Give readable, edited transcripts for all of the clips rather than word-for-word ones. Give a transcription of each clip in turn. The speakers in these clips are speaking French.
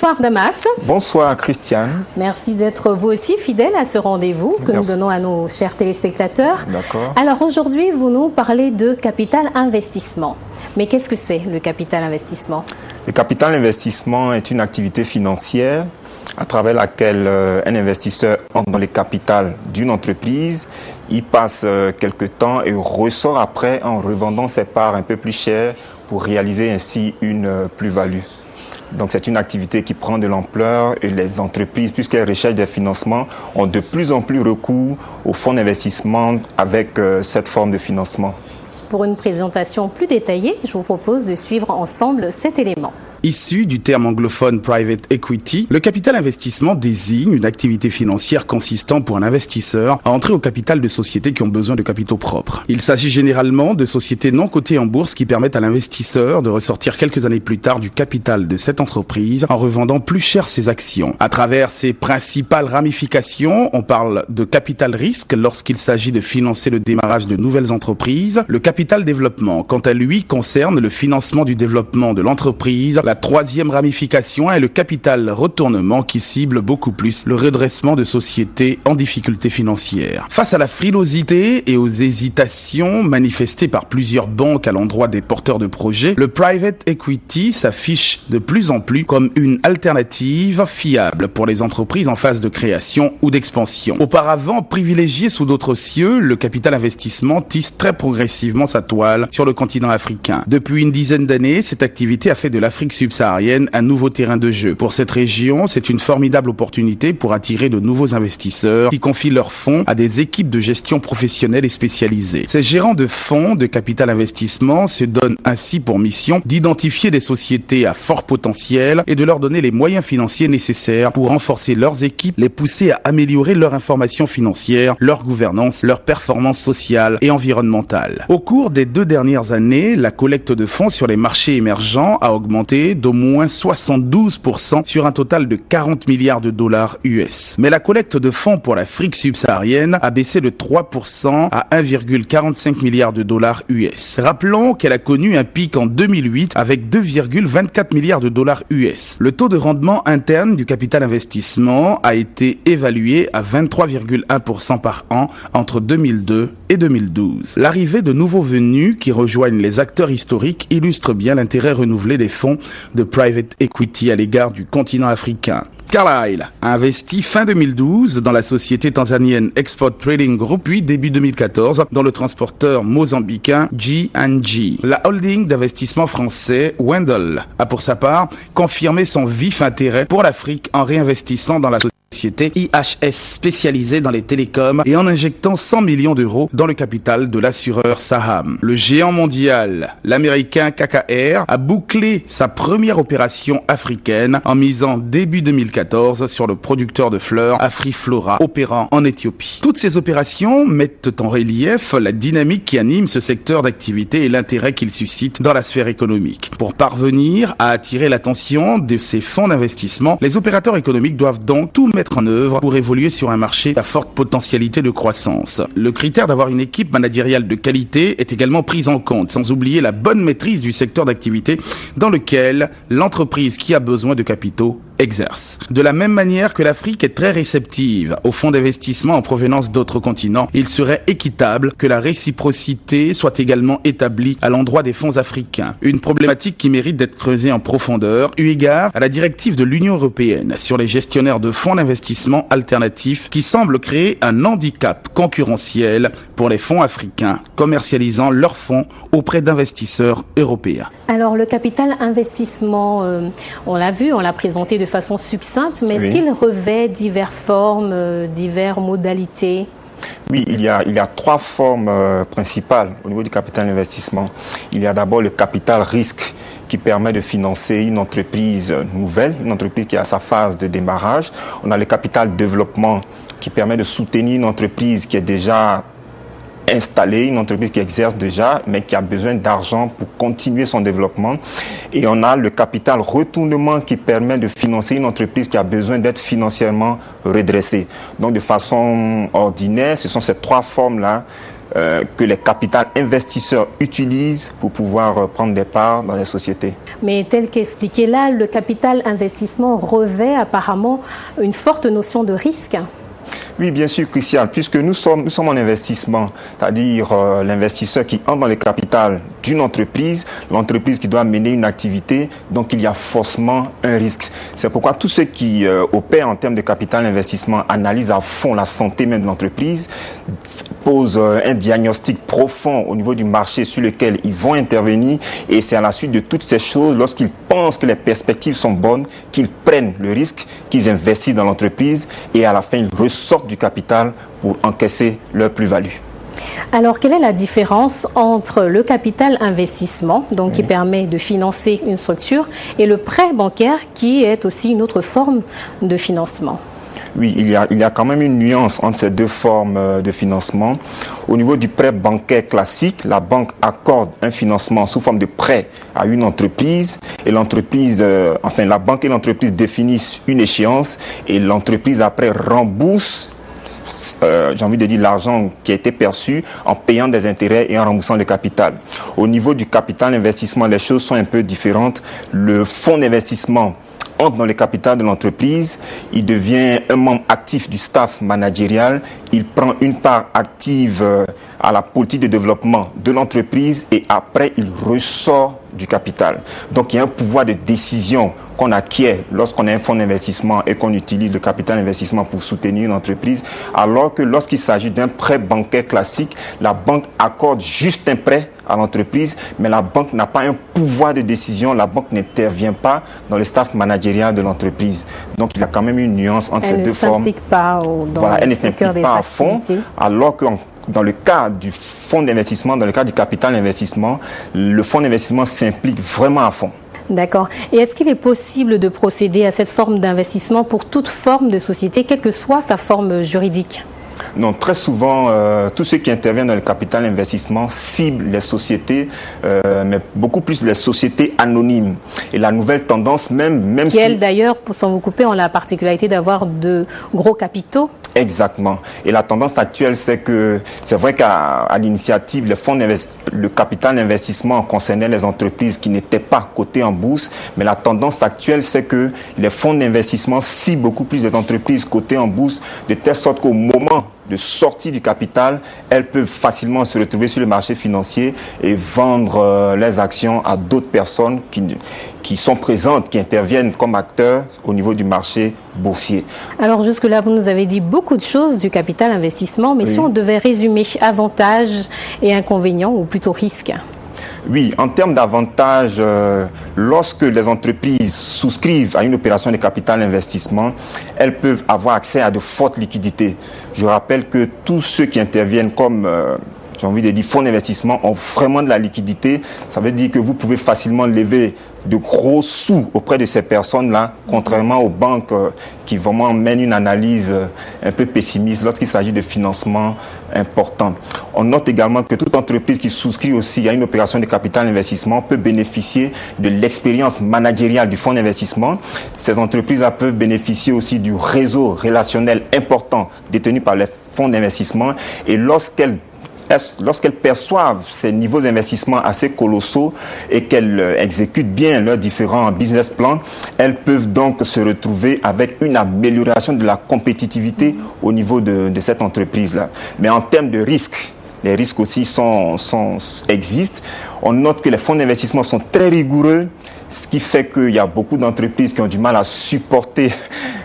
Bonsoir Damas. Bonsoir Christiane. Merci d'être vous aussi fidèle à ce rendez-vous que nous donnons à nos chers téléspectateurs. D'accord. Alors aujourd'hui, vous nous parlez de capital investissement. Mais qu'est-ce que c'est le capital investissement? Le capital investissement est une activité financière à travers laquelle un investisseur entre dans le capital d'une entreprise, il passe quelque temps et ressort après en revendant ses parts un peu plus chères pour réaliser ainsi une plus-value. Donc c'est une activité qui prend de l'ampleur et les entreprises, puisqu'elles recherchent des financements, ont de plus en plus recours aux fonds d'investissement avec cette forme de financement. Pour une présentation plus détaillée, je vous propose de suivre ensemble cet élément. Issu du terme anglophone private equity, le capital investissement désigne une activité financière consistant pour un investisseur à entrer au capital de sociétés qui ont besoin de capitaux propres. Il s'agit généralement de sociétés non cotées en bourse qui permettent à l'investisseur de ressortir quelques années plus tard du capital de cette entreprise en revendant plus cher ses actions. À travers ses principales ramifications, on parle de capital risque lorsqu'il s'agit de financer le démarrage de nouvelles entreprises. Le capital développement, quant à lui, concerne le financement du développement de l'entreprise. La troisième ramification est le capital retournement qui cible beaucoup plus le redressement de sociétés en difficulté financière. Face à la frilosité et aux hésitations manifestées par plusieurs banques à l'endroit des porteurs de projets, le private equity s'affiche de plus en plus comme une alternative fiable pour les entreprises en phase de création ou d'expansion. Auparavant privilégié sous d'autres cieux, le capital investissement tisse très progressivement sa toile sur le continent africain. Depuis une dizaine d'années, cette activité a fait de l'Afrique subsaharienne un nouveau terrain de jeu. Pour cette région, c'est une formidable opportunité pour attirer de nouveaux investisseurs qui confient leurs fonds à des équipes de gestion professionnelles et spécialisées. Ces gérants de fonds de capital investissement se donnent ainsi pour mission d'identifier des sociétés à fort potentiel et de leur donner les moyens financiers nécessaires pour renforcer leurs équipes, les pousser à améliorer leur information financière, leur gouvernance, leur performance sociale et environnementale. Au cours des 2 dernières années, la collecte de fonds sur les marchés émergents a augmenté d'au moins 72% sur un total de 40 milliards de dollars US. Mais la collecte de fonds pour l'Afrique subsaharienne a baissé de 3% à 1,45 milliard de dollars US. Rappelons qu'elle a connu un pic en 2008 avec 2,24 milliards de dollars US. Le taux de rendement interne du capital investissement a été évalué à 23,1% par an entre 2002 et 2012. L'arrivée de nouveaux venus qui rejoignent les acteurs historiques illustre bien l'intérêt renouvelé des fonds de private equity à l'égard du continent africain. Carlyle a investi fin 2012 dans la société tanzanienne Export Trading Group, puis début 2014 dans le transporteur mozambicain G&G. La holding d'investissement français Wendel a pour sa part confirmé son vif intérêt pour l'Afrique en réinvestissant dans la société IHS spécialisée dans les télécoms et en injectant 100 millions d'euros dans le capital de l'assureur Saham. Le géant mondial, l'américain KKR, a bouclé sa première opération africaine en misant début 2014 sur le producteur de fleurs Afriflora opérant en Éthiopie. Toutes ces opérations mettent en relief la dynamique qui anime ce secteur d'activité et l'intérêt qu'il suscite dans la sphère économique. Pour parvenir à attirer l'attention de ces fonds d'investissement, les opérateurs économiques doivent donc tout mettre en œuvre pour évoluer sur un marché à forte potentialité de croissance. Le critère d'avoir une équipe managériale de qualité est également pris en compte, sans oublier la bonne maîtrise du secteur d'activité dans lequel l'entreprise qui a besoin de capitaux exerce. De la même manière que l'Afrique est très réceptive aux fonds d'investissement en provenance d'autres continents, il serait équitable que la réciprocité soit également établie à l'endroit des fonds africains. Une problématique qui mérite d'être creusée en profondeur, eu égard à la directive de l'Union européenne sur les gestionnaires de fonds d'investissement alternatifs qui semble créer un handicap concurrentiel pour les fonds africains commercialisant leurs fonds auprès d'investisseurs européens. Alors le capital investissement, on l'a vu, on l'a présenté de façon succincte, mais est-ce qu'il revêt diverses formes, diverses modalités? Oui, il y a 3 formes principales au niveau du capital investissement. Il y a d'abord le capital risque qui permet de financer une entreprise nouvelle, une entreprise qui est à sa phase de démarrage. On a le capital développement qui permet de soutenir une entreprise qui est déjà installée, une entreprise qui exerce déjà, mais qui a besoin d'argent pour continuer son développement. Et on a le capital retournement qui permet de financer une entreprise qui a besoin d'être financièrement redressée. Donc de façon ordinaire, ce sont ces 3 formes-là que les capitals investisseurs utilisent pour pouvoir prendre des parts dans les sociétés. Mais tel qu'expliqué là, le capital investissement revêt apparemment une forte notion de risque. Oui, bien sûr, Christian, puisque nous sommes en investissement, c'est-à-dire l'investisseur qui entre dans le capital d'une entreprise, l'entreprise qui doit mener une activité, donc il y a forcément un risque. C'est pourquoi tous ceux qui opèrent en termes de capital investissement analysent à fond la santé même de l'entreprise, posent un diagnostic profond au niveau du marché sur lequel ils vont intervenir, et c'est à la suite de toutes ces choses, lorsqu'ils pensent que les perspectives sont bonnes, qu'ils prennent le risque, qu'ils investissent dans l'entreprise, et à la fin ils ressortent du capital pour encaisser leur plus-value. Alors, quelle est la différence entre le capital investissement, donc qui permet de financer une structure, et le prêt bancaire, qui est aussi une autre forme de financement? Oui, il y a quand même une nuance entre ces deux formes de financement. Au niveau du prêt bancaire classique, la banque accorde un financement sous forme de prêt à une entreprise, et l'entreprise, la banque et l'entreprise définissent une échéance, et l'entreprise après rembourse l'argent qui a été perçu en payant des intérêts et en remboursant le capital. Au niveau du capital investissement, les choses sont un peu différentes. Le fonds d'investissement entre dans le capital de l'entreprise, il devient un membre actif du staff managérial, il prend une part active à la politique de développement de l'entreprise et après il ressort du capital. Donc il y a un pouvoir de décision qu'on acquiert lorsqu'on a un fonds d'investissement et qu'on utilise le capital d'investissement pour soutenir une entreprise, alors que lorsqu'il s'agit d'un prêt bancaire classique, la banque accorde juste un prêt à l'entreprise, mais la banque n'a pas un pouvoir de décision, la banque n'intervient pas dans le staff managérial de l'entreprise. Donc il y a quand même une nuance entre ces deux formes. Elle ne s'implique pas à fond, alors que dans le cas du fonds d'investissement, dans le cas du capital d'investissement, le fonds d'investissement s'implique vraiment à fond. D'accord. Et est-ce qu'il est possible de procéder à cette forme d'investissement pour toute forme de société, quelle que soit sa forme juridique? Non, très souvent, tous ceux qui interviennent dans le capital investissement ciblent les sociétés, mais beaucoup plus les sociétés anonymes. Et la nouvelle tendance, même qui, elles, d'ailleurs, sans vous couper, ont la particularité d'avoir de gros capitaux. Exactement. Et la tendance actuelle, c'est que c'est vrai qu'à l'initiative, le capital d'investissement concernait les entreprises qui n'étaient pas cotées en bourse, mais la tendance actuelle, c'est que les fonds d'investissement ciblent beaucoup plus les entreprises cotées en bourse, de telle sorte qu'au moment de sortie du capital, elles peuvent facilement se retrouver sur le marché financier et vendre les actions à d'autres personnes qui sont présentes, qui interviennent comme acteurs au niveau du marché boursier. Alors jusque-là, vous nous avez dit beaucoup de choses du capital investissement, mais oui, si on devait résumer avantages et inconvénients, ou plutôt risques? Oui, en termes d'avantages, lorsque les entreprises souscrivent à une opération de capital investissement, elles peuvent avoir accès à de fortes liquidités. Je rappelle que tous ceux qui interviennent comme fonds d'investissement ont vraiment de la liquidité. Ça veut dire que vous pouvez facilement lever de gros sous auprès de ces personnes-là, contrairement aux banques qui vraiment mènent une analyse un peu pessimiste lorsqu'il s'agit de financement important. On note également que toute entreprise qui souscrit aussi à une opération de capital investissement peut bénéficier de l'expérience managériale du fonds d'investissement. Ces entreprises peuvent bénéficier aussi du réseau relationnel important détenu par les fonds d'investissement, et lorsqu'elles perçoivent ces niveaux d'investissement assez colossaux et qu'elles exécutent bien leurs différents business plans, elles peuvent donc se retrouver avec une amélioration de la compétitivité au niveau de cette entreprise-là. Mais en termes de risques, les risques aussi existent. On note que les fonds d'investissement sont très rigoureux, ce qui fait qu'il y a beaucoup d'entreprises qui ont du mal à supporter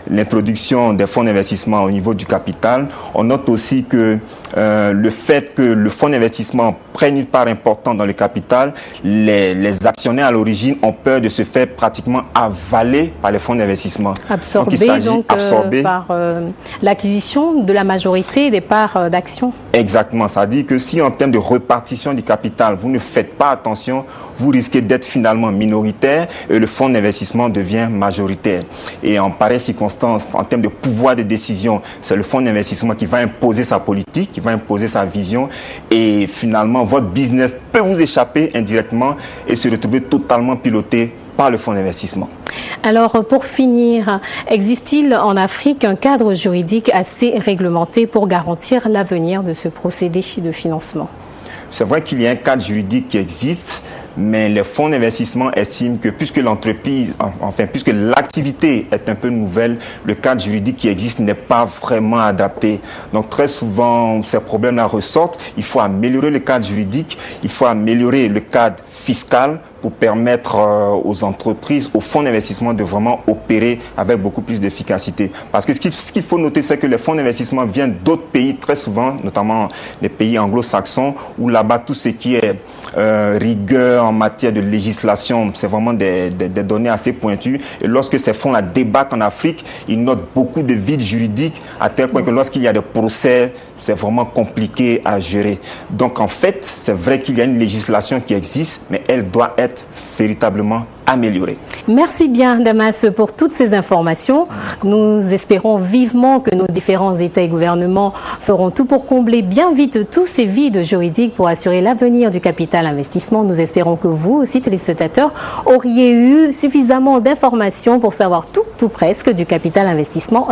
l'introduction des fonds d'investissement au niveau du capital. On note aussi que le fait que le fonds d'investissement prenne une part importante dans le capital, les actionnaires à l'origine ont peur de se faire pratiquement avaler par les fonds d'investissement. Absorbés par l'acquisition de la majorité des parts d'actions. Exactement. Ça dit que si en termes de répartition du capital, vous ne faites pas attention, vous risquez d'être finalement minoritaire et le fonds d'investissement devient majoritaire. Et en pareille circonstance, en termes de pouvoir de décision, c'est le fonds d'investissement qui va imposer sa politique, qui va imposer sa vision, et finalement votre business peut vous échapper indirectement et se retrouver totalement piloté par le fonds d'investissement. Alors, pour finir, existe-t-il en Afrique un cadre juridique assez réglementé pour garantir l'avenir de ce procédé de financement? C'est vrai qu'il y a un cadre juridique qui existe, mais les fonds d'investissement estiment que puisque l'entreprise, puisque l'activité est un peu nouvelle, le cadre juridique qui existe n'est pas vraiment adapté. Donc très souvent, ces problèmes-là ressortent. Il faut améliorer le cadre juridique, il faut améliorer le cadre fiscal pour permettre aux entreprises, aux fonds d'investissement de vraiment opérer avec beaucoup plus d'efficacité. Parce que ce qu'il faut noter, c'est que les fonds d'investissement viennent d'autres pays très souvent, notamment les pays anglo-saxons, où là-bas, tout ce qui est rigueur en matière de législation, c'est vraiment des données assez pointues. Et lorsque ces fonds-là débarquent en Afrique, ils notent beaucoup de vides juridiques, à tel point que lorsqu'il y a des procès, c'est vraiment compliqué à gérer. Donc en fait, c'est vrai qu'il y a une législation qui existe, mais elle doit être véritablement améliorée. Merci bien, Damas, pour toutes ces informations. Nous espérons vivement que nos différents États et gouvernements feront tout pour combler bien vite tous ces vides juridiques pour assurer l'avenir du capital investissement. Nous espérons que vous aussi, téléspectateurs, auriez eu suffisamment d'informations pour savoir tout presque du capital investissement.